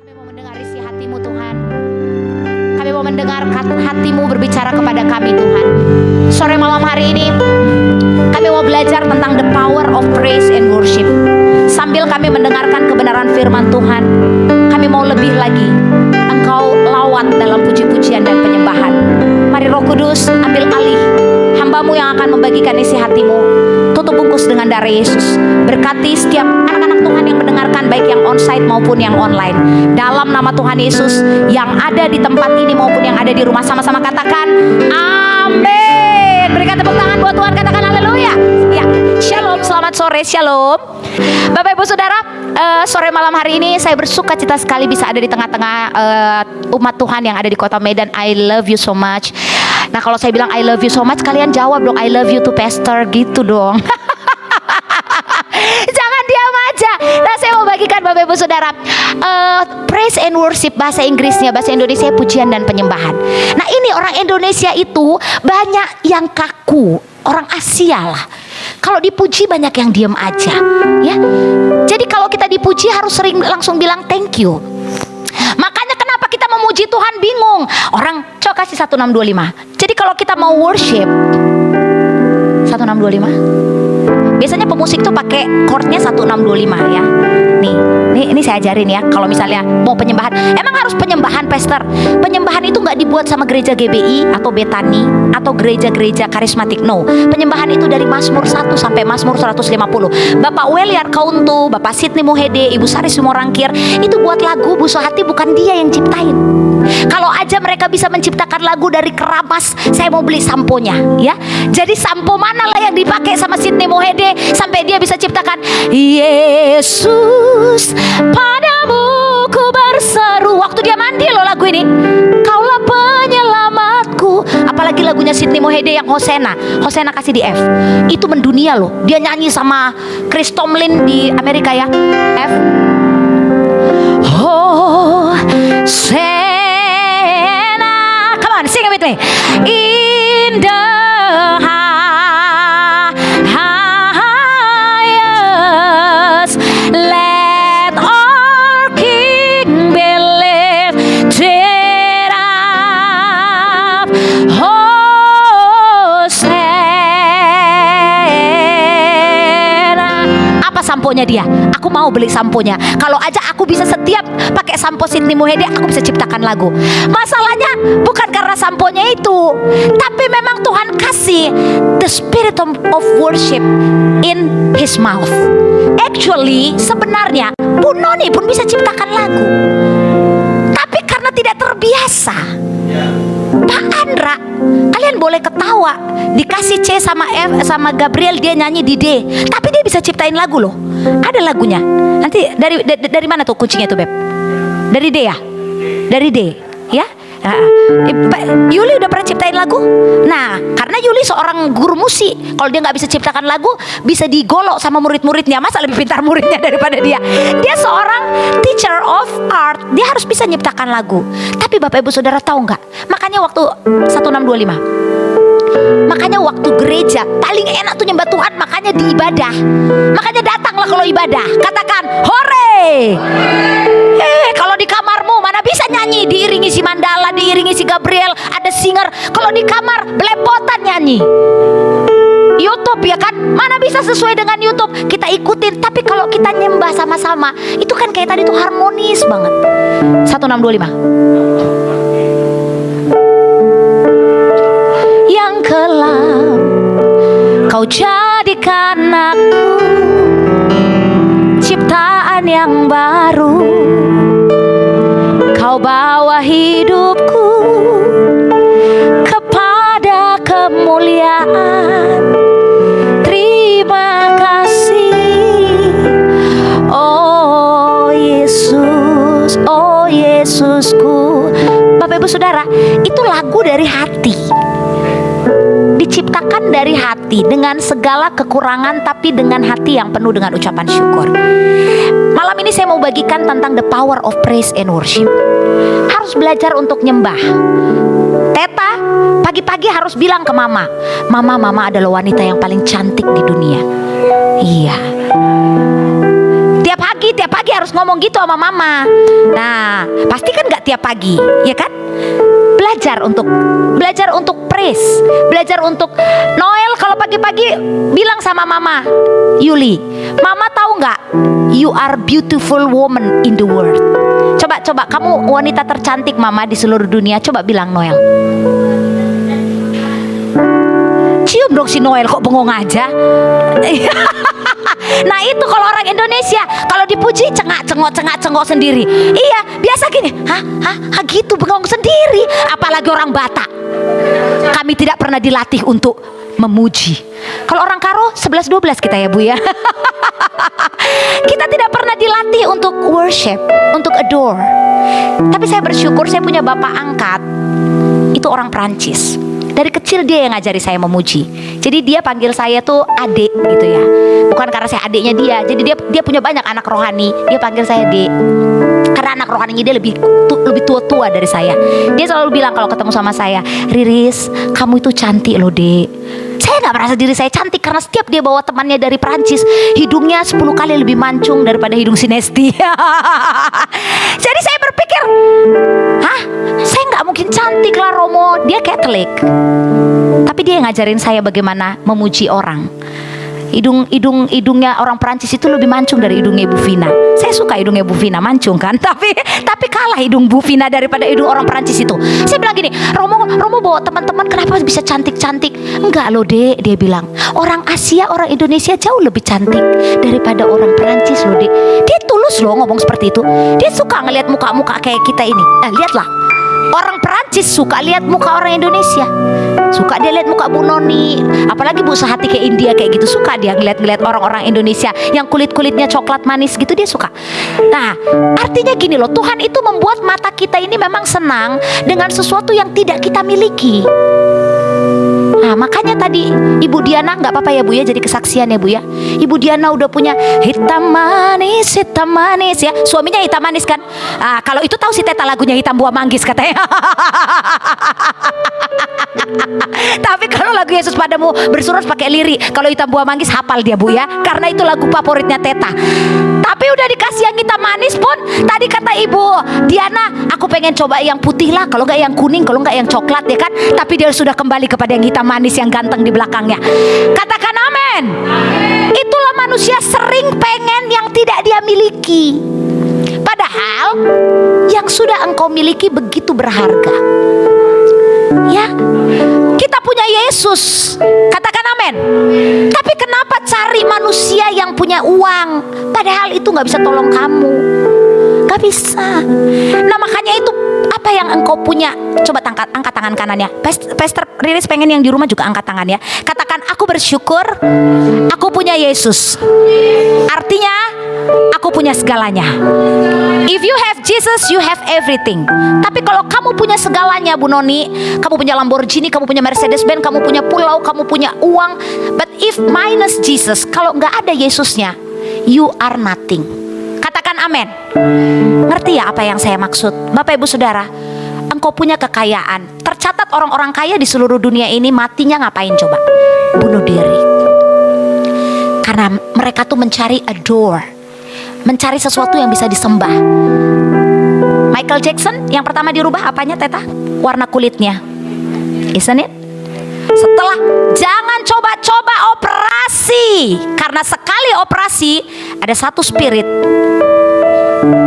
Kami mau mendengar isi hatimu Tuhan. Kami mau mendengar hatimu berbicara kepada kami Tuhan. Sore malam hari ini kami mau belajar tentang the power of praise and worship. Sambil kami mendengarkan kebenaran firman Tuhan, kami mau lebih lagi Engkau lawat dalam puji-pujian dan penyembahan. Mari Roh Kudus ambil alih, hamba-Mu yang akan membagikan isi hatimu. Tutup bungkus dengan darah Yesus. Berkati setiap anak-anak Tuhan yang mendengarkan, baik yang onsite maupun yang online. Dalam nama Tuhan Yesus, yang ada di tempat ini maupun yang ada di rumah, sama-sama katakan amin. Berikan tepuk tangan buat Tuhan, katakan haleluya. Ya, shalom, selamat sore, shalom. Bapak Ibu Saudara, sore malam hari ini saya bersuka cita sekali bisa ada di tengah-tengah umat Tuhan yang ada di kota Medan. I love you so much. Nah, kalau saya bilang I love you so much, kalian jawab dong, I love you to pastor, gitu dong. Jangan diam aja. Nah, saya mau bagikan Bapak Ibu Saudara, praise and worship, bahasa Inggrisnya, bahasa Indonesia pujian dan penyembahan. Nah, ini orang Indonesia itu banyak yang kaku, orang Asia lah. Kalau dipuji banyak yang diam aja, ya. Jadi kalau kita dipuji harus sering langsung bilang thank you. Makanya kenapa kita memuji Tuhan bingung. Orang coba kasih 1625. Jadi kalau kita mau worship 1625. Biasanya pemusik tuh pakai chordnya 1625 ya. Ini saya ajarin ya. Kalau misalnya mau penyembahan, emang harus penyembahan, pastor. Penyembahan itu nggak dibuat sama gereja GBI atau Betani atau gereja-gereja karismatik. No, penyembahan itu dari Mazmur 1 sampai Mazmur 150. Bapak Weliar Kauntu, Bapak Sidney Muhede, Ibu Sari Sumorangkir itu buat lagu busu hati, bukan dia yang ciptain. Kalau aja mereka bisa menciptakan lagu dari keramas, saya mau beli samponya ya. Jadi sampo mana lah yang dipakai sama Sidney Muhede sampai dia bisa ciptakan Yesus, padamu ku berseru. Waktu dia mandi loh lagu ini, Kaulah penyelamatku. Apalagi lagunya Sidney Muhede yang Hosena kasih di F. Itu mendunia loh. Dia nyanyi sama Chris Tomlin di Amerika ya. F. Hosena, come on, sing it with me. In the highest, let our King be lifted up. Hosana. Apa samponya dia? Aku mau beli samponya. Kalau aja aku bisa setiap pakai sampo Sidney Muhede, aku bisa ciptakan lagu. Masalahnya bukan karena samponya itu, tapi memang Tuhan kasih the spirit of worship in his mouth. Actually, sebenarnya Bu Noni pun bisa ciptakan lagu, tapi karena tidak terbiasa. Pak Andra, kalian boleh ketawa, dikasih C sama F sama Gabriel, dia nyanyi di D, tapi dia bisa ciptain lagu loh. Ada lagunya. Nanti dari mana tuh kuncinya tuh, Beb? Dari D ya? Dari D ya? Yuli udah pernah ciptain lagu? Nah, karena Yuli seorang guru musik, kalau dia nggak bisa ciptakan lagu, bisa digolok sama murid-muridnya. Masa lebih pintar muridnya daripada dia? Dia seorang teacher of art, dia harus bisa nyiptakan lagu. Tapi Bapak Ibu Saudara tahu nggak? Makanya waktu 1625, makanya waktu gereja paling enak tuh nyembah Tuhan, makanya di ibadah. Makanya datanglah kalau ibadah, katakan hore. Kalau di kamarmu mana bisa nyanyi diiringi si Mandala, diiringi si Gabriel, ada singer. Kalau di kamar belepotan nyanyi. YouTube ya kan, mana bisa sesuai dengan YouTube, kita ikutin. Tapi kalau kita nyembah sama-sama, itu kan kayak tadi tuh harmonis banget. 1625. Yang kelam Kau jadikan aku ciptaan yang baru. Kau bawa hidupku kepada kemuliaan. Terima kasih, oh Yesus, oh Yesusku. Bapak Ibu Saudara, itu lagu dari hati, diciptakan dari hati, dengan segala kekurangan, tapi dengan hati yang penuh dengan ucapan syukur. Malam ini saya mau bagikan tentang the power of praise and worship. Harus belajar untuk nyembah. Teta pagi-pagi harus bilang ke mama, mama adalah wanita yang paling cantik di dunia. Iya. Tiap pagi harus ngomong ngomong gitu sama mama. Nah, pasti kan gak tiap pagi, ya kan? Belajar untuk praise, belajar untuk Noel. Kalau pagi-pagi bilang sama mama, Yuli, mama tahu nggak, you are beautiful woman in the world. Coba kamu wanita tercantik mama di seluruh dunia. Coba bilang Noel. Cium dong si Noel, kok bengong aja. Nah itu kalau orang Indonesia, kalau dipuji cengok sendiri. Iya, biasa gini. Hah gitu, bengong sendiri. Apalagi orang Batak. Kami tidak pernah dilatih untuk memuji. Kalau orang Karo 11-12 kita ya Bu ya. Kita tidak pernah dilatih untuk worship, untuk adore. Tapi saya bersyukur saya punya bapak angkat. Itu orang Prancis. Dari kecil dia yang ngajari saya memuji. Jadi dia panggil saya tuh adik gitu ya. Bukan karena saya adiknya dia. Jadi dia punya banyak anak rohani. Dia panggil saya Dek. Karena anak rohaninya dia lebih tua dari saya. Dia selalu bilang kalau ketemu sama saya, Riris, kamu itu cantik loh Dek. Saya gak merasa diri saya cantik karena setiap dia bawa temannya dari Perancis, hidungnya 10 kali lebih mancung daripada hidung si Nesti. Jadi saya berpikir, saya gak mungkin cantik lah Romo. Dia Katolik, tapi dia yang ngajarin saya bagaimana memuji orang. Hidungnya orang Perancis itu lebih mancung dari hidungnya Ibu Vina. Saya suka hidungnya Bu Vina mancung kan, tapi kalah hidung Bu Vina daripada hidung orang Perancis itu. Saya bilang gini, Romo bawa teman-teman kenapa bisa cantik-cantik? Enggak loh Dek, dia bilang. Orang Asia, orang Indonesia jauh lebih cantik daripada orang Perancis loh Dek. Dia tulus loh ngomong seperti itu. Dia suka ngelihat muka-muka kayak kita ini. Lihatlah. Orang Perancis suka lihat muka orang Indonesia. Suka dia lihat muka Bu Noni. Apalagi Bu Sehati kayak India kayak gitu. Suka dia ngeliat orang-orang Indonesia yang kulit-kulitnya coklat manis gitu, dia suka. Nah, artinya gini loh, Tuhan itu membuat mata kita ini memang senang dengan sesuatu yang tidak kita miliki. Nah makanya tadi Ibu Diana, gak apa-apa ya Bu ya, jadi kesaksian ya Bu ya. Ibu Diana udah punya hitam manis ya. Suaminya hitam manis kan. Kalau itu tahu si Teta lagunya hitam buah manggis katanya. Tapi kalau lagu Yesus Padamu bersurat pakai lirik. Kalau hitam buah manggis hafal dia Bu ya, karena itu lagu favoritnya Teta. Tapi udah dikasih yang hitam manis pun, tadi kata Ibu Diana, aku pengen coba yang putih lah, kalau gak yang kuning, kalau gak yang coklat ya kan. Tapi dia sudah kembali kepada yang hitam manis yang ganteng di belakangnya. Katakan amin. Itulah manusia sering pengen yang tidak dia miliki. Padahal yang sudah engkau miliki begitu berharga. Ya, kita punya Yesus. Katakan amin. Tapi kenapa cari manusia yang punya uang? Padahal itu gak bisa tolong kamu. Gak bisa. Nah makanya itu, apa yang engkau punya? Coba angkat tangan kanannya. Pastor Riris pengen yang di rumah juga angkat tangan ya. Katakan, aku bersyukur aku punya Yesus. Artinya aku punya segalanya. If you have Jesus, you have everything. Tapi kalau kamu punya segalanya Bu Noni, kamu punya Lamborghini, kamu punya Mercedes-Benz, kamu punya pulau, kamu punya uang, but if minus Jesus, kalau gak ada Yesusnya, you are nothing. Katakan amin. Ngerti ya apa yang saya maksud? Bapak Ibu Saudara, engkau punya kekayaan. Tercatat orang-orang kaya di seluruh dunia ini matinya ngapain coba? Bunuh diri. Karena mereka tuh mencari adore, mencari sesuatu yang bisa disembah. Michael Jackson yang pertama dirubah apanya Teta? Warna kulitnya, isn't it? Setelah, jangan coba-coba operasi. Karena sekali operasi ada satu spirit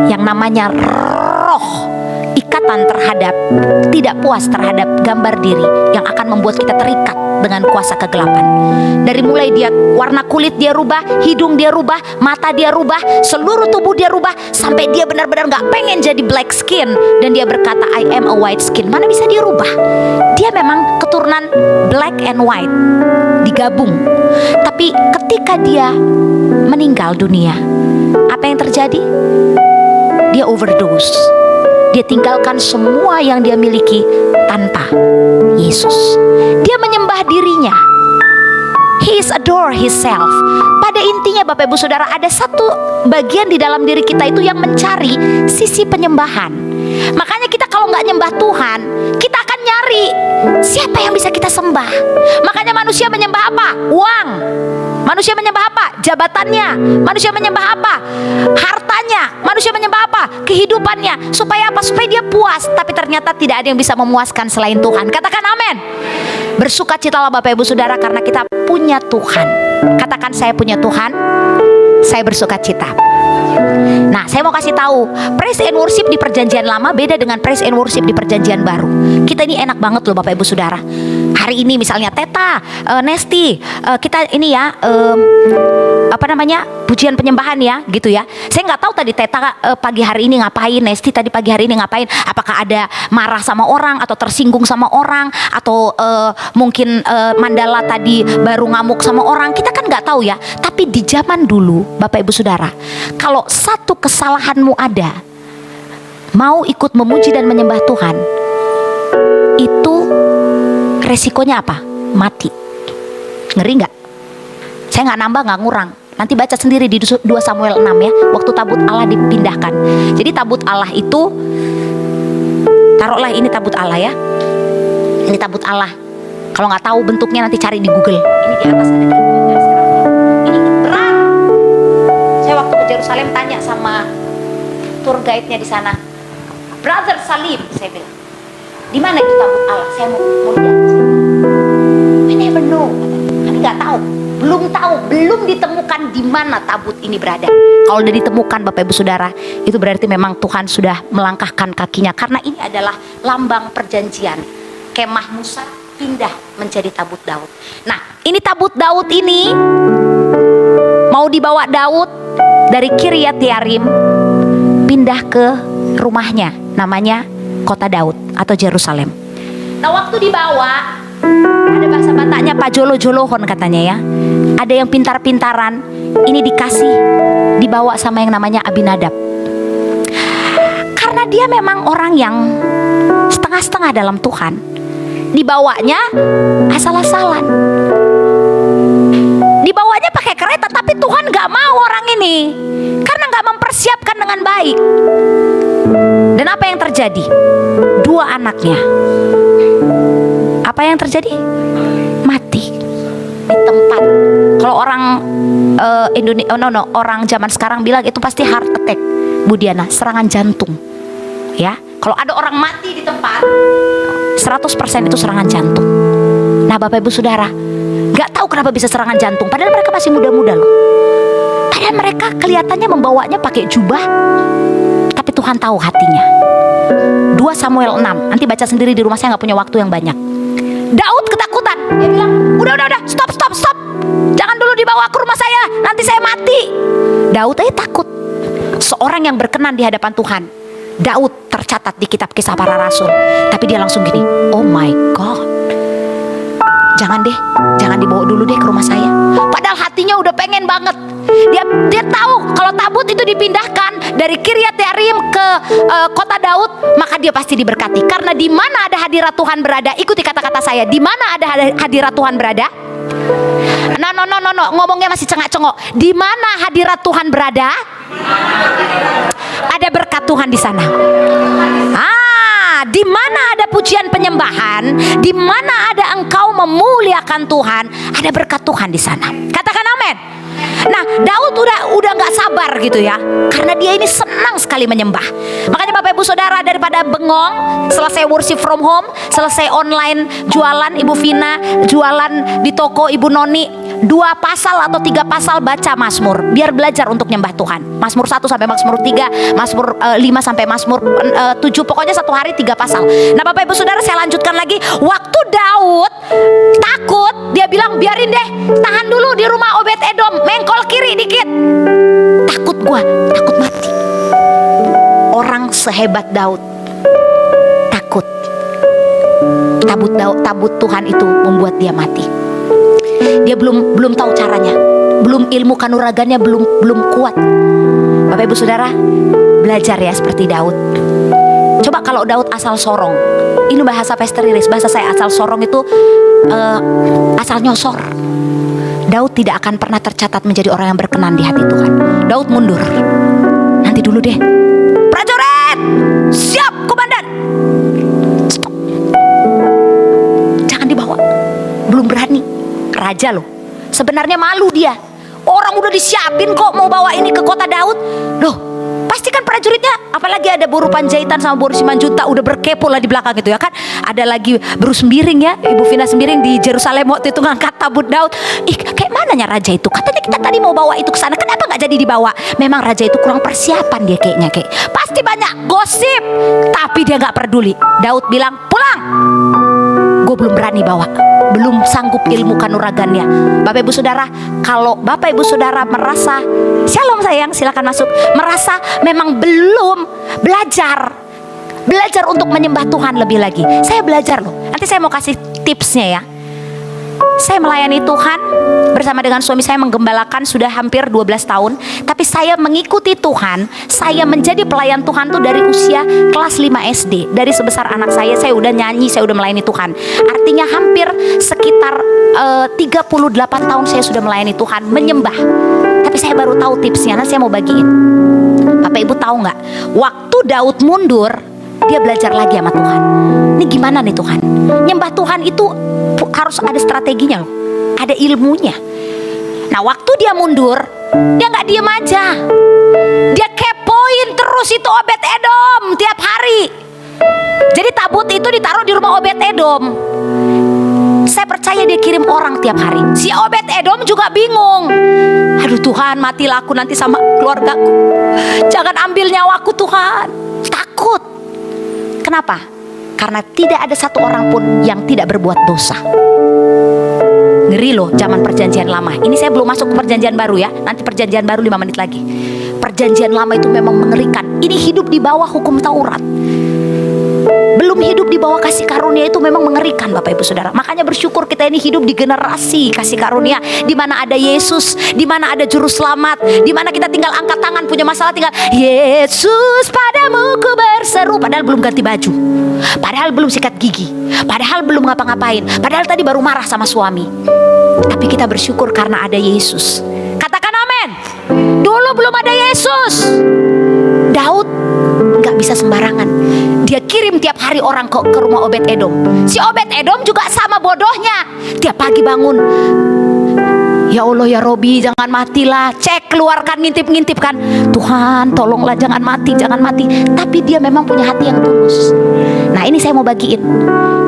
yang namanya roh, ikatan terhadap, tidak puas terhadap gambar diri, yang akan membuat kita terikat dengan kuasa kegelapan. Dari mulai dia warna kulit dia rubah, hidung dia rubah, mata dia rubah, seluruh tubuh dia rubah, sampai dia benar-benar gak pengen jadi black skin. Dan dia berkata, I am a white skin. Mana bisa dia rubah? Dia memang keturunan black and white digabung. Tapi ketika dia meninggal dunia, apa yang terjadi? Dia overdose. Dia tinggalkan semua yang dia miliki tanpa Yesus. Dia menyembah dirinya. He is adore himself. Pada intinya Bapak Ibu Saudara, ada satu bagian di dalam diri kita itu yang mencari sisi penyembahan. Makanya kita kalau nggak nyembah Tuhan, kita akan nyari cari siapa yang bisa kita sembah. Makanya manusia menyembah apa? Uang. Manusia menyembah apa? Jabatannya. Manusia menyembah apa? Hartanya. Manusia menyembah apa? Kehidupannya. Supaya apa? Supaya dia puas. Tapi ternyata tidak ada yang bisa memuaskan selain Tuhan. Katakan amin. Bersukacitalah Bapak Ibu Saudara karena kita punya Tuhan. Katakan, saya punya Tuhan, saya bersukacita. Nah, saya mau kasih tahu, praise and worship di perjanjian lama beda dengan praise and worship di perjanjian baru. Kita ini enak banget loh Bapak Ibu Saudara. Hari ini misalnya Teta, Nesti, kita ini ya pujian penyembahan ya gitu ya. Saya nggak tahu tadi Teta pagi hari ini ngapain, Nesti tadi pagi hari ini ngapain. Apakah ada marah sama orang atau tersinggung sama orang, atau mungkin Mandala tadi baru ngamuk sama orang. Kita kan nggak tahu ya. Tapi di zaman dulu Bapak Ibu Saudara, kalau satu kesalahanmu ada, mau ikut memuji dan menyembah Tuhan, itu resikonya apa? Mati. Ngeri nggak? Saya nggak nambah, nggak ngurang. Nanti baca sendiri di 2 Samuel 6 ya, waktu tabut Allah dipindahkan. Jadi tabut Allah itu, taruhlah ini tabut Allah ya. Ini tabut Allah. Kalau nggak tahu bentuknya nanti cari di Google. Ini di atas ada di Google. Ini berat. Saya waktu ke Yerusalem tanya sama tour guide-nya di sana, Brother Salim, saya bilang, di mana itu tabut Allah? Saya mau lihat. I never know. Kami nggak tahu. Belum ditemukan di mana tabut ini berada. Kalau sudah ditemukan Bapak Ibu Saudara, itu berarti memang Tuhan sudah melangkahkan kakinya, karena ini adalah lambang perjanjian. Kemah Musa pindah menjadi tabut Daud. Nah, ini tabut Daud ini mau dibawa Daud dari Kiryat Yearim pindah ke rumahnya, namanya Kota Daud atau Yerusalem. Nah, waktu dibawa, ada bahasa Bataknya pajolo-jolohon katanya ya. Ada yang pintar-pintaran, ini dibawa sama yang namanya Abinadab. Karena dia memang orang yang setengah-setengah dalam Tuhan, dibawanya asal-asalan. Dibawanya pakai kereta, tapi Tuhan gak mau orang ini, karena gak mempersiapkan dengan baik. Dan apa yang terjadi? 2 anaknya, apa yang terjadi? Mati di tempat. Kalau orang orang zaman sekarang bilang itu pasti heart attack, Bu Diana, serangan jantung. Ya, kalau ada orang mati di tempat, 100% itu serangan jantung. Nah, Bapak Ibu Saudara, nggak tahu kenapa bisa serangan jantung, padahal mereka masih muda-muda loh. Padahal mereka kelihatannya membawanya pakai jubah, tapi Tuhan tahu hatinya. 2 Samuel 6, nanti baca sendiri di rumah, saya nggak punya waktu yang banyak. Daud ketakutan, dia bilang, udah, stop, jangan dulu dibawa ke rumah saya, nanti saya mati. Daud aja takut. Seorang yang berkenan di hadapan Tuhan, Daud tercatat di kitab Kisah Para Rasul. Tapi dia langsung gini, oh my God, jangan dibawa dulu deh ke rumah saya. Padahal hatinya udah pengen banget. Dia tahu kalau tabut itu dipindahkan dari Kiryat Yearim ke Kota Daud, maka dia pasti diberkati. Karena di mana ada hadirat Tuhan berada, ikuti kata-kata saya, di mana ada hadirat Tuhan berada? No, ngomongnya masih cengak-cengok. Di mana hadirat Tuhan berada, ada berkat Tuhan di sana. Di mana ada pujian penyembahan, di mana ada engkau memuliakan Tuhan, ada berkat Tuhan di sana. Katakan amin. Nah, Daud udah nggak sabar gitu ya, karena dia ini senang sekali menyembah. Makanya Bapak Ibu Saudara, daripada bengong, selesai worship from home, selesai online jualan Ibu Vina, jualan di toko Ibu Noni, 2 pasal atau 3 pasal baca Mazmur, biar belajar untuk nyembah Tuhan. Mazmur 1 sampai Mazmur 3, Mazmur 5 sampai Mazmur 7, pokoknya 1 hari 3 pasal. Nah, Bapak Ibu Saudara, saya lanjutkan lagi. Waktu Daud takut, dia bilang, biarin deh, tahan dulu di rumah Obed Edom, mengkol kiri dikit. Takut mati. Orang sehebat Daud takut. Tabut Tuhan itu membuat dia mati. Dia belum tahu caranya, ilmu kanuragannya belum kuat. Bapak Ibu Saudara, belajar ya seperti Daud. Coba kalau Daud asal sorong, ini bahasa Pastor Iris, bahasa saya asal sorong itu asal nyosor. Daud tidak akan pernah tercatat menjadi orang yang berkenan di hati Tuhan. Daud mundur. Nanti dulu deh. Prajurit, siap komandan. Stop. raja loh. Sebenarnya malu dia. Orang udah disiapin kok mau bawa ini ke kota Daud. Loh, pasti kan prajuritnya, apalagi ada Boru Panjaitan sama Boru Simanjuntak udah berkepo lah di belakang gitu ya kan. Ada lagi Beru Sembiring ya, Ibu Vina Sembiring di Yerusalem waktu itu ngangkat tabut Daud. Kayak mananya raja itu? Katanya kita tadi mau bawa itu ke sana, kenapa nggak jadi dibawa? Memang raja itu kurang persiapan dia kayaknya. Pasti banyak gosip, tapi dia nggak peduli. Daud bilang, pulang. Gue belum berani bawa, belum sanggup ilmu kanuragannya. Bapak Ibu Saudara, kalau Bapak Ibu Saudara merasa, shalom sayang, silakan masuk, merasa memang belum belajar untuk menyembah Tuhan lebih lagi. Saya belajar loh. Nanti saya mau kasih tipsnya ya. Saya melayani Tuhan bersama dengan suami saya, menggembalakan sudah hampir 12 tahun. Tapi saya mengikuti Tuhan, saya menjadi pelayan Tuhan tuh dari usia kelas 5 SD. Dari sebesar anak saya udah nyanyi, saya udah melayani Tuhan. Artinya hampir sekitar 38 tahun saya sudah melayani Tuhan, menyembah. Tapi saya baru tahu tipsnya, nanti saya mau bagiin. Bapak Ibu tahu gak, waktu Daud mundur, dia belajar lagi sama Tuhan. Ini gimana nih Tuhan? Nyembah Tuhan itu harus ada strateginya loh, ada ilmunya. Nah waktu dia mundur, dia gak diem aja, dia kepoin terus itu Obed-Edom tiap hari. Jadi tabut itu ditaruh di rumah Obed-Edom. Saya percaya dia kirim orang tiap hari. Si Obed-Edom juga bingung. Aduh Tuhan, matilah aku nanti sama keluargaku, jangan ambil nyawaku Tuhan. Takut. Kenapa? Karena tidak ada satu orang pun yang tidak berbuat dosa. Ngeri loh zaman perjanjian lama. Ini saya belum masuk ke perjanjian baru ya. Nanti perjanjian baru 5 menit lagi. Perjanjian lama itu memang mengerikan. Ini hidup di bawah hukum Taurat, belum hidup di bawah kasih karunia, itu memang mengerikan Bapak Ibu Saudara. Makanya bersyukur kita ini hidup di generasi kasih karunia, di mana ada Yesus, di mana ada juru selamat, di mana kita tinggal angkat tangan, punya masalah tinggal Yesus padamu ku berseru. Padahal belum ganti baju, padahal belum sikat gigi, padahal belum ngapa-ngapain, padahal tadi baru marah sama suami. Tapi kita bersyukur karena ada Yesus. Katakan amin. Dulu belum ada Yesus, Daud gak bisa sembarangan. Dia kirim tiap hari orang ke rumah Obed-Edom. Si Obed-Edom juga sama bodohnya. Tiap pagi bangun, ya Allah ya Robi, jangan matilah. Cek, keluarkan, ngintip-ngintip kan, Tuhan tolonglah jangan mati, jangan mati. Tapi dia memang punya hati yang tulus. Nah ini saya mau bagiin.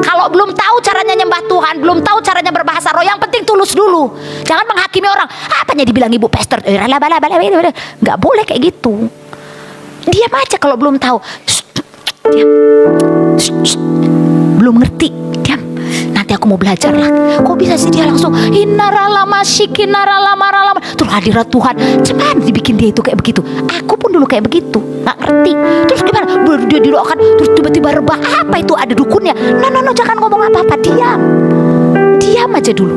Kalau belum tahu caranya nyembah Tuhan, belum tahu caranya berbahasa roh, yang penting tulus dulu. Jangan menghakimi orang. Apanya dibilang ibu pastor, gak boleh kayak gitu. Diam aja kalau belum tahu. Diam. Belum ngerti, diam. Nanti aku mau belajar lah. Kok bisa sih dia langsung inaralama shikinaralama. Terus hadirat Tuhan, cuman dibikin dia itu kayak begitu. Aku pun dulu kayak begitu, nggak ngerti. Terus gimana? Dia didoakan, terus tiba-tiba rebah. Apa itu? Ada dukunnya? No, jangan ngomong apa-apa. Diam aja dulu.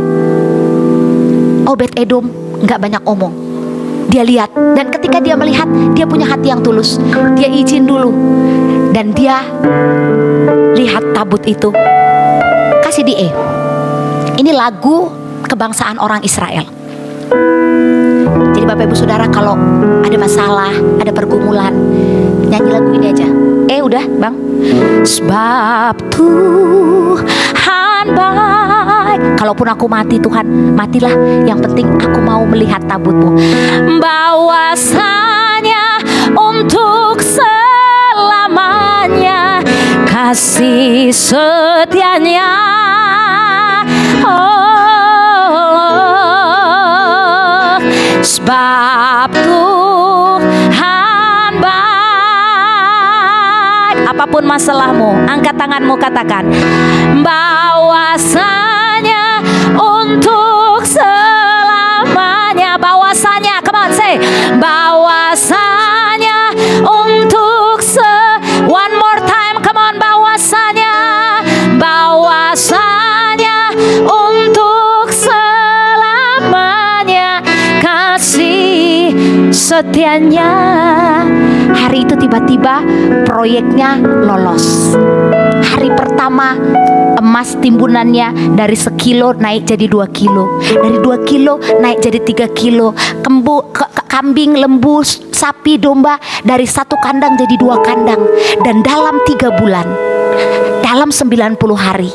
Obed-Edom nggak banyak omong. Dia lihat, dan ketika dia melihat, dia punya hati yang tulus. Dia izin dulu, dan dia lihat tabut itu. Kasih di Ini lagu kebangsaan orang Israel. Jadi Bapak Ibu Saudara, kalau ada masalah, ada pergumulan, nyanyi lagu ini aja. Udah bang. Sebab Tuhan baik. Kalaupun aku mati, Tuhan matilah, yang penting aku mau melihat tabut-Mu. Bahwasanya untuk selamanya kasih setianya, oh, sebab Tuhan baik. Apapun masalahmu, angkat tanganmu, katakan bahwasanya untuk selamanya. Bahwasanya, come on say, bahwasanya untuk one more time, come on, bahwasanya untuk selamanya kasih setianya. Hari itu tiba-tiba proyeknya lolos. Hari pertama emas timbunannya dari 1 kilo naik jadi 2 kilo, dari 2 kilo naik jadi 3 kilo. Kambing, lembu, sapi, domba dari 1 kandang jadi 2 kandang. Dan dalam 3 bulan, dalam 90 hari,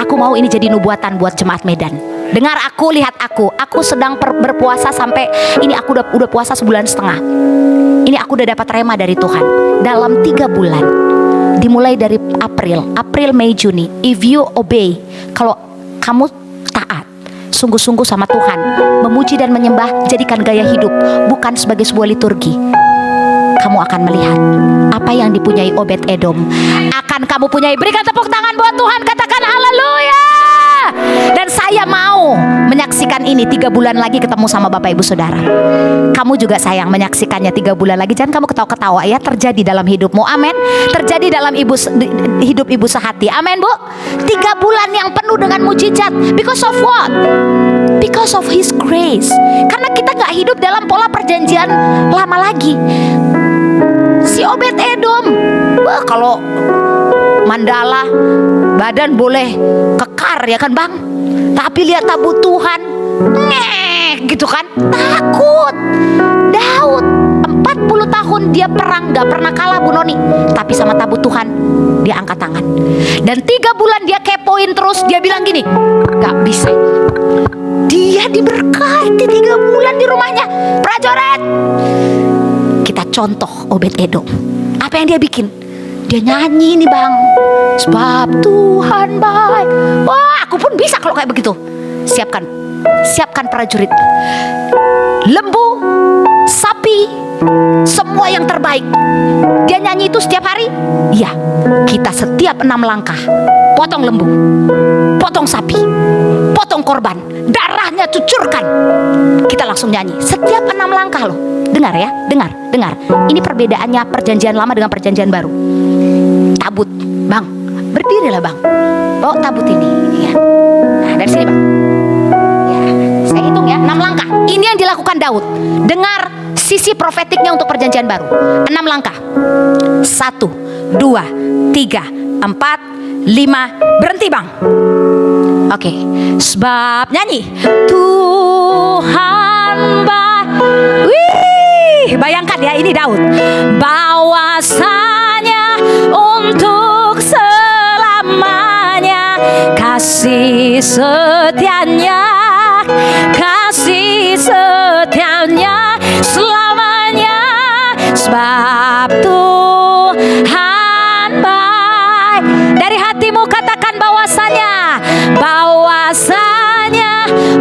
aku mau ini jadi nubuatan buat jemaat Medan. Dengar aku, lihat aku. Aku sedang berpuasa sampai ini aku udah puasa 1,5 bulan. Ini aku udah dapat rema dari Tuhan. Dalam 3 bulan, dimulai dari April, Mei, Juni. If you obey, kalau kamu taat sungguh-sungguh sama Tuhan, memuji dan menyembah, jadikan gaya hidup, bukan sebagai sebuah liturgi, kamu akan melihat apa yang dipunyai Obed Edom akan kamu punyai. Berikan tepuk tangan buat Tuhan, katakan haleluya. Dan saya mau menyaksikan ini 3 bulan lagi ketemu sama Bapak Ibu Saudara. Kamu juga sayang menyaksikannya 3 bulan lagi. Jangan kamu ketawa-ketawa ya, terjadi dalam hidupmu. Amin. Terjadi dalam hidup ibu sehati. Amin, Bu. 3 bulan yang penuh dengan mujizat. Because of what? Because of His grace. Karena kita gak hidup dalam pola perjanjian lama lagi. Si Obed Edom, kalau mandala badan boleh kekar ya kan Bang, tapi lihat tabut Tuhan gitu kan, takut. Daud 40 tahun dia perang, gak pernah kalah Bu Noni, tapi sama tabut Tuhan dia angkat tangan. Dan 3 bulan dia kepoin terus, dia bilang gini, gak bisa. Dia diberkati 3 bulan di rumahnya. Prajurit, kita contoh Obed Edom. Apa yang dia bikin? Dia nyanyi nih Bang, sebab Tuhan baik. Wah, aku pun bisa kalau kayak begitu. Siapkan prajurit, lembu, sapi, semua yang terbaik. Dia nyanyi itu setiap hari. Iya, kita setiap 6 langkah potong lembu, potong sapi, potong korban, darahnya cucurkan. Kita langsung nyanyi setiap 6 langkah loh. Dengar ya, dengar. Ini perbedaannya perjanjian lama dengan perjanjian baru. Tabut, Bang, berdirilah Bang, bawa tabut ini ya. Nah, dari sini Bang ya, saya hitung ya, 6 langkah. Ini yang dilakukan Daud. Dengar sisi profetiknya untuk perjanjian baru. 6 langkah. 1, 2, 3, 4, 5. Berhenti Bang. Oke. Sebab nyanyi Tuhan bayangkan ya, ini Daud. Bahwasanya untuk selamanya kasih setianya selamanya. Sebab Tuhan baik. Dari hatimu katakan bahwasanya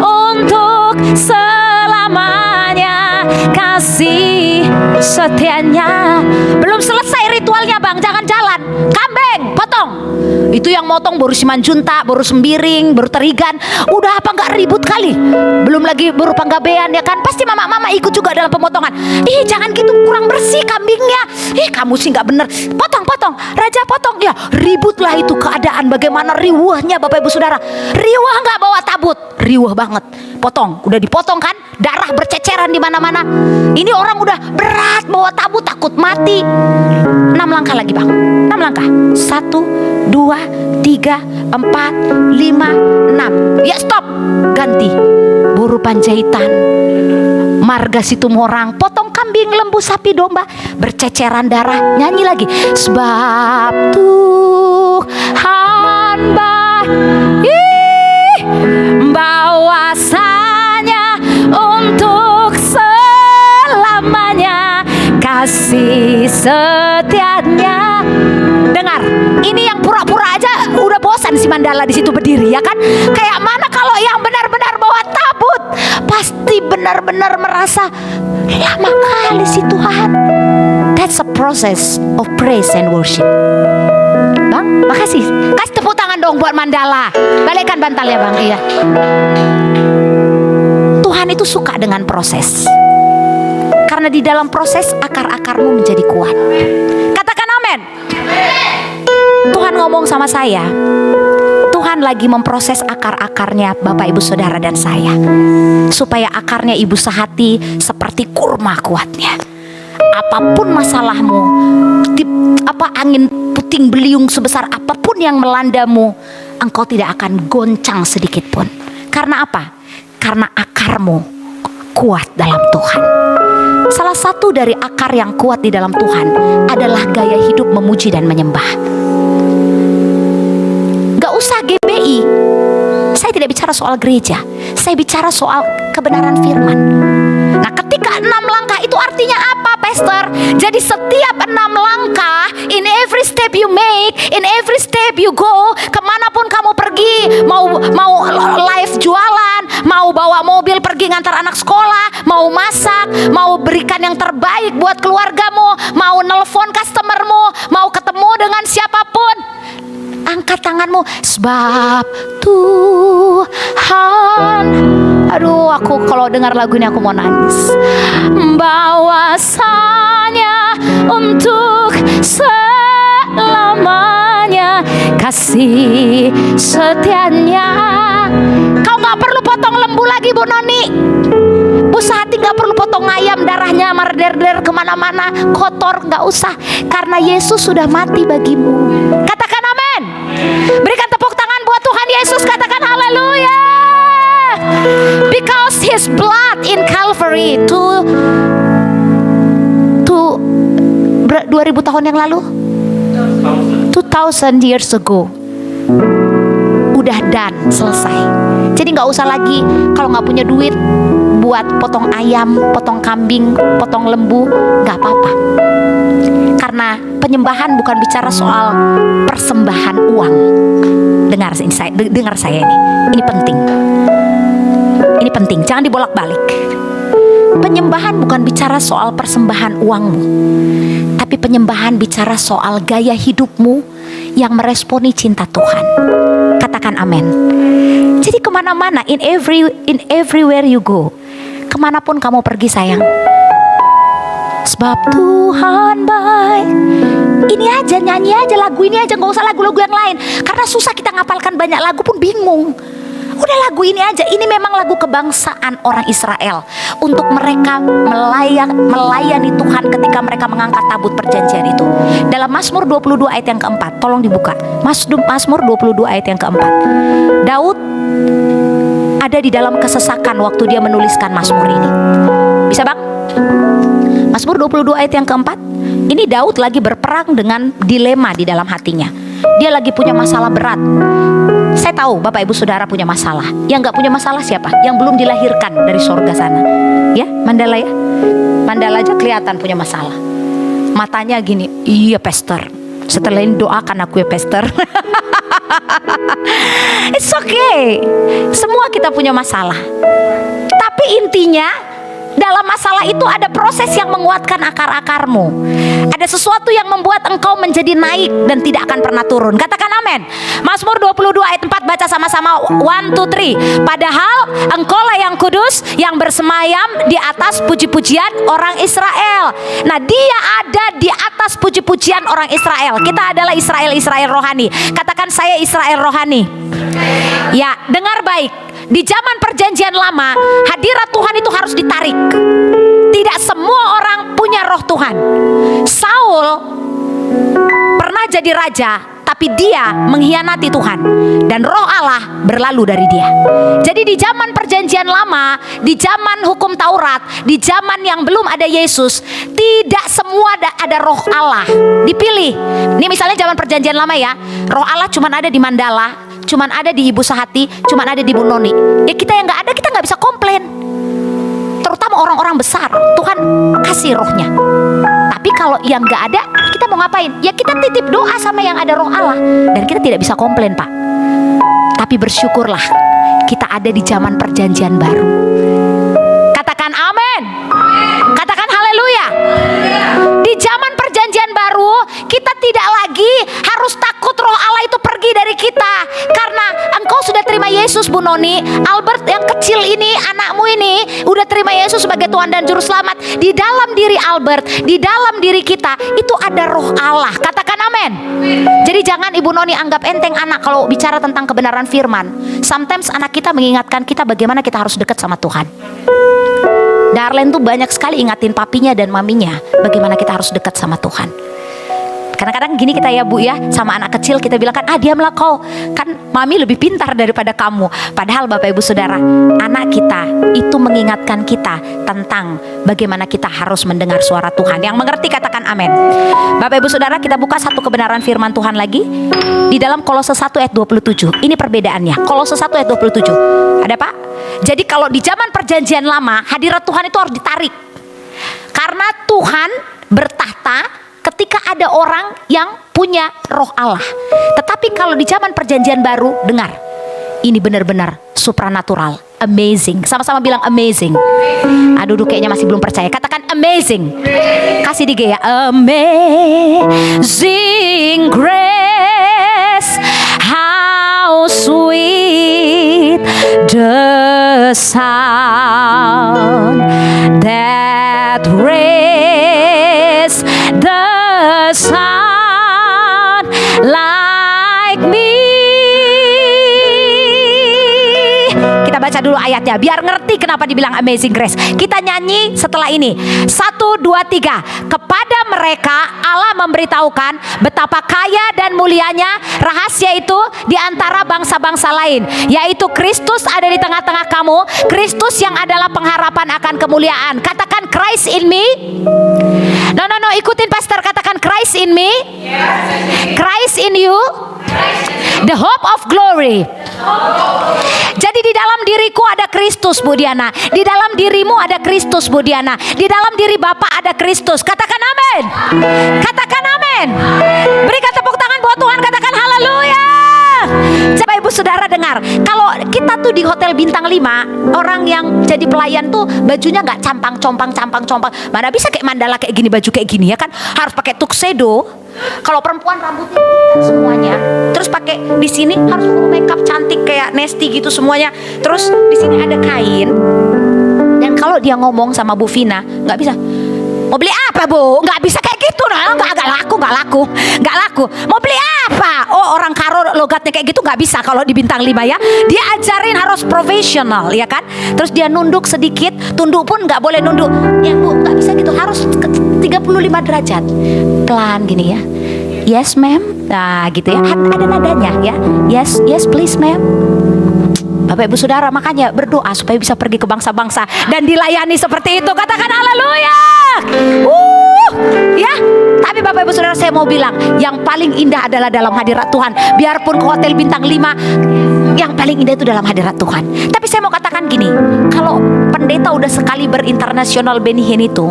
untuk selamanya kasih setianya. Belum selesai ritualnya Bang, jangan jalan. Kambing potong. Itu yang motong baru Simanjunta, baru Sembiring, baru Terigan. Udah apa nggak ribut kali. Belum lagi baru Panggabean ya kan. Pasti mama-mama ikut juga dalam pemotongan. Ih jangan gitu, kurang bersih kambingnya. Ih kamu sih nggak bener. Potong. Raja potong ya. Ributlah itu keadaan. Bagaimana riuhnya Bapak Ibu Saudara. Riuh nggak bawa tabut? Riuh banget. Potong, udah dipotong kan, darah berceceran di mana-mana. Ini orang udah berat bawa tabut, takut mati. 6 langkah lagi Bang, 6 langkah. 1, 2, 3, 4, 5, 6. Ya stop, ganti. Buru Panjaitan, marga Situmorang, potong kambing, lembu, sapi, domba, berceceran darah. Nyanyi lagi. Sebab Tuhan baik, bahwasanya untuk selamanya kasih setianya. Dengar, ini yang pura-pura aja udah bosan si mandala di situ berdiri ya kan? Kayak mana kalau yang benar-benar bawa tabut, pasti benar-benar merasa lama kali si Tuhan. That's a process of praise and worship. Bang, makasih. Kasih tepuk tangan dong buat mandala. Balikkan bantalnya Bang, iya. Tuhan itu suka dengan proses. Karena di dalam proses akar-akarmu menjadi kuat. Katakan amin. Tuhan ngomong sama saya. Tuhan lagi memproses akar-akarnya Bapak Ibu Saudara dan saya. Supaya akarnya ibu sehati seperti kurma kuatnya. Apapun masalahmu, angin puting beliung sebesar apapun yang melandamu, engkau tidak akan goncang sedikit pun. Karena apa? Karena akarmu kuat dalam Tuhan. Salah satu dari akar yang kuat di dalam Tuhan adalah gaya hidup memuji dan menyembah. Gak usah GBI. Saya tidak bicara bicara soal gereja, saya bicara soal kebenaran firman. Nah, ketika 6 langkah itu artinya apa, Pastor? Jadi setiap 6 langkah, in every step you make, in every step you go, kemanapun kamu pergi, mau live jualan, mau bawa mobil pergi ngantar anak sekolah, mau masak, mau berikan yang terbaik buat keluargamu, mau nelpon customermu, mau ketemu dengan siapapun, angkat tanganmu, sebab Tuhan. Aduh, aku kalau dengar lagu ini aku mau nangis. Bahwasanya untuk selamanya kasih setianya. Kau gak perlu potong lembu lagi, Bu Noni. Bu Sahati gak perlu potong ayam, darahnya merder-der kemana-mana, kotor, gak usah. Karena Yesus sudah mati bagimu. Katakan amin. Berikan tepuk tangan buat Tuhan Yesus, katakan haleluya. Because His blood in Calvary 2000 tahun yang lalu, 2000 years ago, udah done, selesai. Jadi gak usah lagi kalau gak punya duit buat potong ayam, potong kambing, potong lembu, gak apa-apa. Karena penyembahan bukan bicara soal persembahan uang. Dengar saya ini penting. Ini penting, jangan dibolak-balik. Penyembahan bukan bicara soal persembahan uangmu, tapi penyembahan bicara soal gaya hidupmu yang meresponi cinta Tuhan. Katakan amin. Jadi kemana-mana, in everywhere you go, kemanapun kamu pergi sayang, sebab Tuhan baik. Ini aja, nyanyi aja lagu ini aja, gak usah lagu-lagu yang lain. Karena susah kita ngapalkan banyak lagu pun bingung. Udah lagu ini aja. Ini memang lagu kebangsaan orang Israel, untuk mereka melayani Tuhan ketika mereka mengangkat tabut perjanjian itu. Dalam Mazmur 22 ayat yang keempat, tolong dibuka. Mazmur 22 ayat yang keempat. Daud ada di dalam kesesakan waktu dia menuliskan Mazmur ini. Bisa bang? Mazmur 22 ayat yang keempat. Ini Daud lagi berperang dengan dilema di dalam hatinya. Dia lagi punya masalah berat. Saya tahu Bapak Ibu Saudara punya masalah. Yang gak punya masalah siapa? Yang belum dilahirkan dari sorga sana. Ya, Mandala ya. Mandala aja kelihatan punya masalah. Matanya gini, iya Pastor. Setelah ini doakan aku ya Pastor. It's okay. Semua kita punya masalah. Tapi intinya, dalam masalah itu ada proses yang menguatkan akar-akarmu. Ada sesuatu yang membuat engkau menjadi naik dan tidak akan pernah turun. Katakan amin. Mazmur 22 ayat 4, baca sama-sama. 1, 2, 3. Padahal engkaulah yang kudus, yang bersemayam di atas puji-pujian orang Israel. Nah, dia ada di atas puji-pujian orang Israel. Kita adalah Israel rohani. Katakan, saya Israel rohani. Ya, dengar baik. Di zaman perjanjian lama, hadirat Tuhan itu harus ditarik. Tidak semua orang punya roh Tuhan. Saul pernah jadi raja, tapi dia mengkhianati Tuhan, dan roh Allah berlalu dari dia. Jadi di zaman perjanjian lama, di zaman hukum Taurat, di zaman yang belum ada Yesus, tidak semua ada roh Allah dipilih. Ini misalnya zaman perjanjian lama ya, roh Allah cuma ada di Mandala, cuman ada di Ibu Sahati, cuman ada di Bu Noni. Ya kita yang gak ada, kita gak bisa komplain. Terutama orang-orang besar, Tuhan kasih rohnya. Tapi kalau yang gak ada, kita mau ngapain? Ya kita titip doa sama yang ada roh Allah, dan kita tidak bisa komplain Pak. Tapi bersyukurlah kita ada di zaman perjanjian baru. Katakan amin. Katakan haleluya. Di zaman perjanjian baru, kita tidak lagi harus takut roh Allah itu pergi dari kita. Karena engkau sudah terima Yesus, Bu Noni. Albert yang kecil ini, anakmu ini udah terima Yesus sebagai Tuhan dan Juru Selamat. Di dalam diri Albert, di dalam diri kita itu ada roh Allah. Katakan amin. Jadi jangan Ibu Noni anggap enteng anak kalau bicara tentang kebenaran firman. Sometimes anak kita mengingatkan kita bagaimana kita harus dekat sama Tuhan. Darlene tuh banyak sekali ingatin papinya dan maminya bagaimana kita harus dekat sama Tuhan. Kadang-kadang gini kita ya Bu ya, sama anak kecil kita bilang kan, diamlah kau, kan mami lebih pintar daripada kamu. Padahal Bapak Ibu Saudara, anak kita itu mengingatkan kita tentang bagaimana kita harus mendengar suara Tuhan. Yang mengerti katakan amin. Bapak Ibu Saudara, kita buka satu kebenaran firman Tuhan lagi di dalam Kolose 1 ayat 27. Ini perbedaannya. Kolose 1 ayat 27. Ada Pak? Jadi kalau di zaman perjanjian lama, hadirat Tuhan itu harus ditarik. Karena Tuhan bertahta ketika ada orang yang punya roh Allah. Tetapi kalau di zaman perjanjian baru, dengar, ini benar-benar supranatural, amazing. Sama-sama bilang amazing. Aduh, kayaknya masih belum percaya. Katakan amazing. Kasih di G ya. Amazing grace, how sweet the sound that raised the sound like me. Kita baca dulu ayatnya biar ngerti kenapa dibilang amazing grace. Kita nyanyi setelah ini. 1, 2, 3. Kepada mereka Allah memberitahukan betapa kaya dan mulianya rahasia itu di antara bangsa-bangsa lain, yaitu Kristus ada di tengah-tengah kamu, Kristus yang adalah pengharapan akan kemuliaan. Katakan Christ in me. No, ikutin pastor, katakan Christ in me. Christ in you. The hope of glory. Jadi di dalam diriku ada Kristus, Bu Diana. Di dalam dirimu ada Kristus, Bu Diana. Di dalam diri Bapak ada Kristus. Katakan amin. Katakan amin. Berikan tepuk tangan buat Tuhan. Katakan haleluya. Coba Ibu Saudara dengar, kalau kita tuh di hotel bintang 5, orang yang jadi pelayan tuh bajunya nggak campang-compang. Mana bisa kayak mandala kayak gini, baju kayak gini ya kan? Harus pakai tuxedo. Kalau perempuan rambutnya hitam semuanya, terus pakai di sini harus full makeup cantik kayak Nesti gitu semuanya. Terus di sini ada kain. Dan kalau dia ngomong sama Bu Vina, nggak bisa. Mau beli apa Bu? Nggak bisa kayak gitu, nah nggak laku. Mau beli apa? Oh, orang Karo logatnya kayak gitu nggak bisa kalau di bintang 5 ya. Dia ajarin harus profesional ya kan. Terus dia nunduk sedikit, tunduk pun nggak boleh nunduk. Ya Bu, nggak bisa gitu, harus 35 derajat. Pelan gini ya. Yes ma'am. Nah gitu ya, ada nadanya ya. Yes please ma'am. Bapak Ibu Saudara, makanya berdoa supaya bisa pergi ke bangsa-bangsa dan dilayani seperti itu. Katakan haleluya. Ya. Tapi Bapak Ibu Saudara, saya mau bilang, yang paling indah adalah dalam hadirat Tuhan. Biarpun ke hotel bintang 5, yang paling indah itu dalam hadirat Tuhan. Tapi saya mau katakan gini, kalau pendeta udah sekali berinternasional Benny Hinn itu,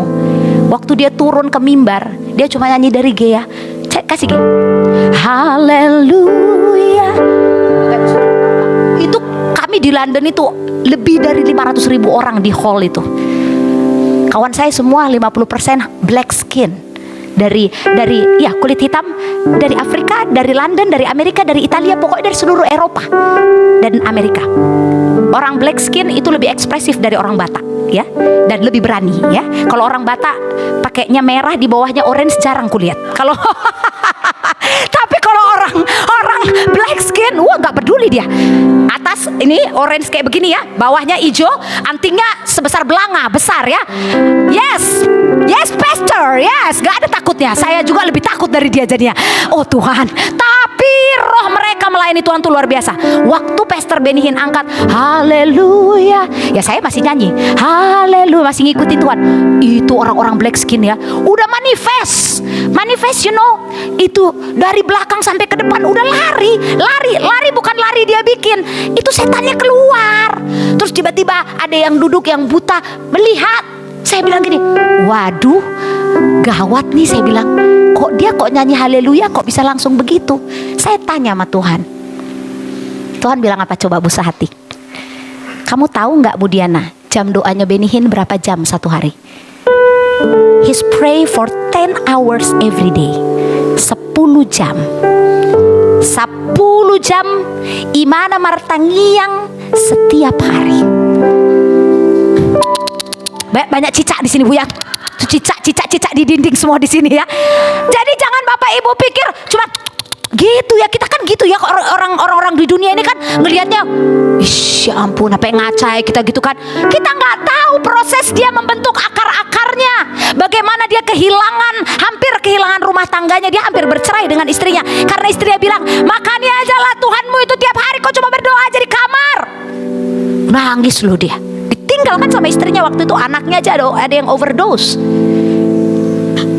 waktu dia turun ke mimbar, dia cuma nyanyi dari G ya. Kasih G. Haleluya. Itu kami di London itu lebih dari 500.000 orang di hall itu. Kawan saya semua 50% black skin. Dari ya kulit hitam, dari Afrika, dari London, dari Amerika, dari Italia, pokoknya dari seluruh Eropa dan Amerika. Orang black skin itu lebih ekspresif dari orang Batak ya, dan lebih berani ya. Kalau orang Batak pakainya merah, di bawahnya orange, jarang kulihat. Kalau tapi kalau orang black skin, wah nggak peduli dia. Atas ini orange kayak begini ya, bawahnya hijau, antingnya sebesar belanga besar ya. Yes pastor, yes, nggak ada takutnya. Saya juga lebih takut dari dia jadinya. Oh Tuhan, tapi roh mereka melayani Tuhan tuh luar biasa. Waktu pastor Benny Hinn angkat haleluya, ya saya masih nyanyi haleluya, masih ngikutin Tuhan. Itu orang-orang black skin ya, udah manifest you know. Itu dari belakang sampai ke depan udah lari, bukan lari dia bikin. Itu setannya keluar. Terus tiba-tiba ada yang duduk yang buta melihat. Saya bilang gini, waduh gawat nih, saya bilang, kok dia nyanyi haleluya kok bisa langsung begitu. Saya tanya sama Tuhan bilang apa coba Bu Sahati? Kamu tahu nggak Bu Diana, jam doanya Benny Hinn berapa jam satu hari? He's pray for 10 hours every day. 10 jam Imana Martangiang setiap hari. Banyak cicak di sini Bu ya. Cicak di dinding semua di sini ya. Jadi jangan Bapak Ibu pikir cuma gitu ya, kita kan gitu ya, orang-orang di dunia ini kan ngelihatnya, ya ampun apa yang ngacai kita gitu kan. Kita nggak tahu proses dia membentuk akar-akarnya, bagaimana dia hampir kehilangan rumah tangga tetangganya dia hampir bercerai dengan istrinya. Karena istrinya bilang, makanya aja lah Tuhanmu itu tiap hari kau cuma berdoa aja di kamar. Nangis loh dia. Ditinggalkan sama istrinya waktu itu, anaknya aja ada yang overdose.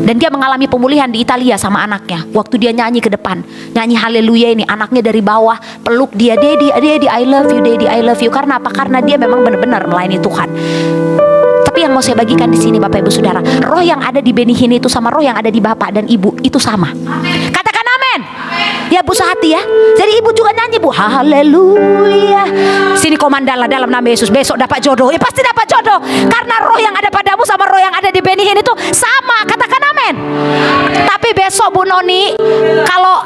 Dan dia mengalami pemulihan di Italia sama anaknya. Waktu dia nyanyi ke depan, nyanyi haleluya ini, anaknya dari bawah peluk dia, Daddy, Daddy, I love you, Daddy, I love you. Karena apa? Karena dia memang benar-benar melayani Tuhan. Tapi yang mau saya bagikan di sini Bapak Ibu Saudara, roh yang ada di Benihin itu sama roh yang ada di Bapak dan Ibu itu sama. Katakan amin. Ya Bu sehati ya. Jadi Ibu juga nyanyi Bu, haleluya. Sini komandala dalam nama Yesus, besok dapat jodoh. Ya pasti dapat jodoh. Karena roh yang ada padamu sama roh yang ada di Benihin itu sama. Katakan amin. Tapi besok Bu Noni, kalau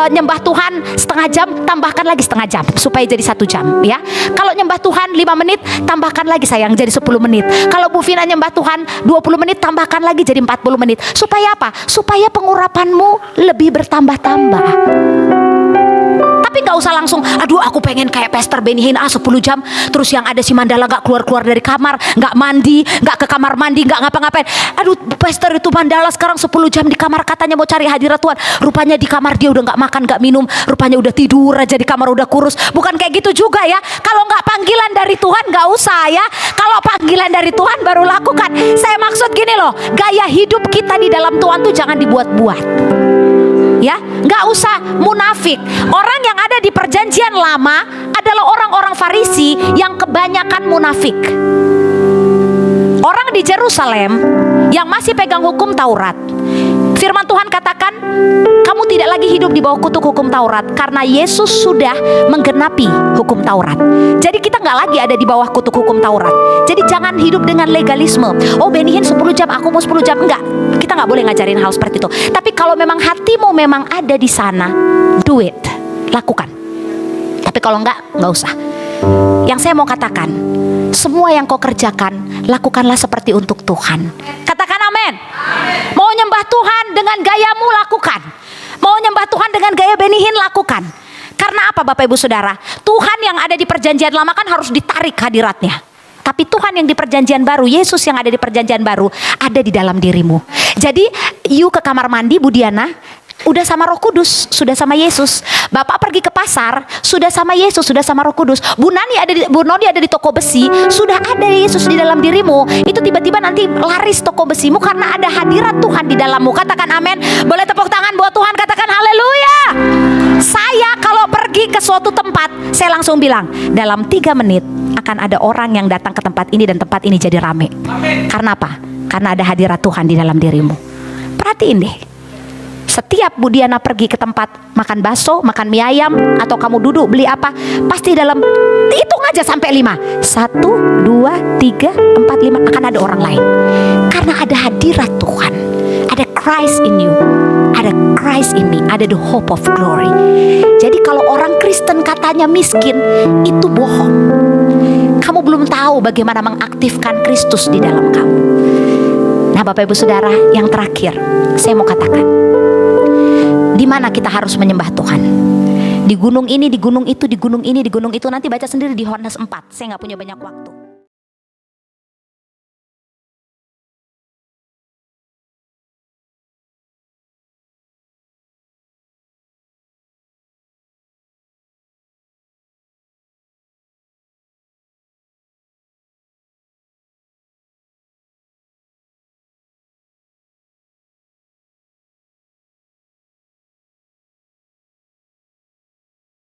nyembah Tuhan setengah jam, tambahkan lagi setengah jam supaya jadi 1 jam ya. Kalau nyembah Tuhan 5 menit, tambahkan lagi sayang jadi 10 menit. Kalau Bu Vina nyembah Tuhan 20 menit, tambahkan lagi jadi 40 menit. Supaya apa? Supaya pengurapanmu lebih bertambah-tambah. Tapi gak usah langsung, aduh aku pengen kayak Pastor Benihin 10 jam. Terus yang ada si Mandala gak keluar-keluar dari kamar, gak mandi, gak ke kamar mandi, gak ngapa-ngapain. Aduh Pastor itu Mandala sekarang 10 jam di kamar, katanya mau cari hadirat Tuhan. Rupanya di kamar dia udah gak makan, gak minum. Rupanya udah tidur aja di kamar, udah kurus. Bukan kayak gitu juga ya. Kalau gak panggilan dari Tuhan gak usah ya. Kalau panggilan dari Tuhan baru lakukan. Saya maksud gini loh, gaya hidup kita di dalam Tuhan tuh jangan dibuat-buat ya, nggak usah munafik. Orang yang ada di perjanjian lama adalah orang-orang Farisi yang kebanyakan munafik. Orang di Yerusalem yang masih pegang hukum Taurat, firman Tuhan katakan, kamu tidak lagi hidup di bawah kutuk hukum Taurat karena Yesus sudah menggenapi hukum Taurat. Jadi kita nggak lagi ada di bawah kutuk hukum Taurat. Jadi jangan hidup dengan legalisme. Oh Benihin 10 jam, aku mau 10 jam. Enggak, kita nggak boleh ngajarin hal seperti itu. Tapi kalau memang hatimu memang ada di sana, do it, lakukan. Tapi kalau nggak usah. Yang saya mau katakan, semua yang kau kerjakan, lakukanlah seperti untuk Tuhan. Katakan amin. Mau nyembah Tuhan dengan gayamu, lakukan. Mau nyembah Tuhan dengan gaya Benihin, lakukan. Karena apa Bapak Ibu Saudara? Tuhan yang ada di perjanjian lama kan harus ditarik hadiratnya. Tapi Tuhan yang di perjanjian baru, Yesus yang ada di perjanjian baru, ada di dalam dirimu. Jadi you ke kamar mandi Bu Diana, udah sama Roh Kudus, sudah sama Yesus. Bapak pergi ke pasar, sudah sama Yesus, sudah sama Roh Kudus. Bu Noni ada di toko besi, sudah ada Yesus di dalam dirimu. Itu tiba-tiba nanti laris toko besimu karena ada hadirat Tuhan di dalammu. Katakan amin. Boleh tepuk tangan buat Tuhan, katakan haleluya. Saya kalau pergi ke suatu tempat, saya langsung bilang, dalam 3 menit akan ada orang yang datang ke tempat ini dan tempat ini jadi rame. Karena apa? Karena ada hadirat Tuhan di dalam dirimu. Perhatiin deh. Setiap Bu Diana pergi ke tempat makan bakso, makan mie ayam, atau kamu duduk beli apa, pasti dalam, hitung aja sampai 5. 1, 2, 3, 4, 5 akan ada orang lain. Karena ada hadirat Tuhan. Ada Christ in you. Ada Christ in me. Ada the hope of glory. Jadi kalau orang Kristen katanya miskin, itu bohong. Kamu belum tahu bagaimana mengaktifkan Kristus di dalam kamu. Nah Bapak Ibu Saudara, yang terakhir saya mau katakan, di mana kita harus menyembah Tuhan? Di gunung ini, di gunung itu, di gunung ini, di gunung itu. Nanti baca sendiri di Yohanes 4. Saya nggak punya banyak waktu.